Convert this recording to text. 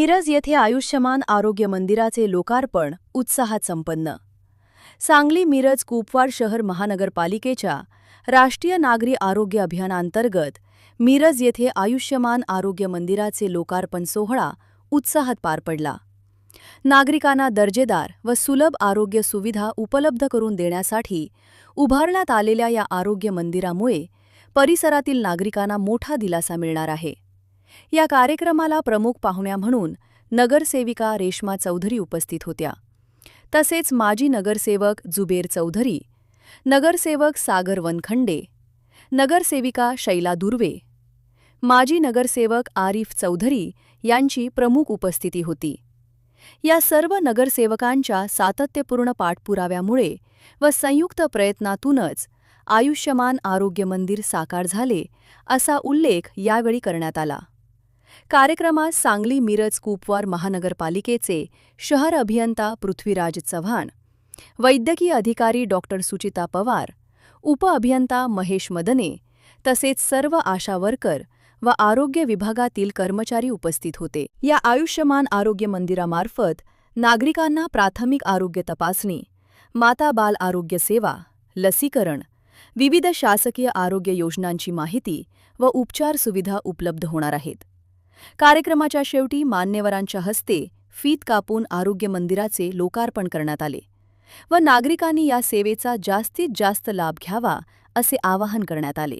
मिरज येथे आयुष्यमान आरोग्य मंदिराचे लोकार्पण उत्साहात संपन्न। सांगली मिरज कुपवाड शहर महानगरपालिकेच्या राष्ट्रीय नागरी आरोग्य अभियानांतर्गत मिरज येथे आयुष्यमान आरोग्य मंदिराचे लोकार्पण सोहळा उत्साहात पार पडला। नागरिकांना दर्जेदार व सुलभ आरोग्य सुविधा उपलब्ध करून देण्यासाठी उभारण्यात आलेल्या या आरोग्य मंदिरामुळे परिसरातील नागरिकांना मोठा दिलासा मिळणार आहे। या कार्यक्रमाला प्रमुख पाहुण्या म्हणून नगरसेविका रेश्मा चौधरी उपस्थित होत्या। तसेच माजी नगरसेवक जुबेर चौधरी, नगरसेवक सागर वनखंडे, नगरसेविका शैला दुर्वे, माजी नगरसेवक आरिफ चौधरी यांची प्रमुख उपस्थिती होती। या सर्व नगरसेवकांच्या सातत्यपूर्ण पाठपुराव्यामुळे व संयुक्त प्रयत्नातूनच आयुष्यमान आरोग्य मंदिर साकार झाले असा उल्लेख यावेळी करण्यात आला। कार्यक्रमात सांगली मिरज कुपवाड महानगरपालिकेचे शहर अभियंता पृथ्वीराज चव्हाण, वैद्यकीय अधिकारी डॉक्टर सुचिता पवार, उपअभियंता महेश मदने तसेच सर्व आशा वर्कर व आरोग्य विभागातील कर्मचारी उपस्थित होते। या आयुष्यमान आरोग्य मंदिरामार्फत नागरिकांना प्राथमिक आरोग्य तपासणी, माता बाल आरोग्य सेवा, लसीकरण, विविध शासकीय आरोग्य योजनांची माहिती व उपचार सुविधा उपलब्ध होणार आहेत। कार्यक्रमाच्या शेवटी मान्यवरांच्या हस्ते फीत कापून आरोग्य मंदिराचे लोकार्पण करण्यात आले व नागरिकांनी या सेवेचा जास्तीत जास्त लाभ घ्यावा असे आवाहन करण्यात आले।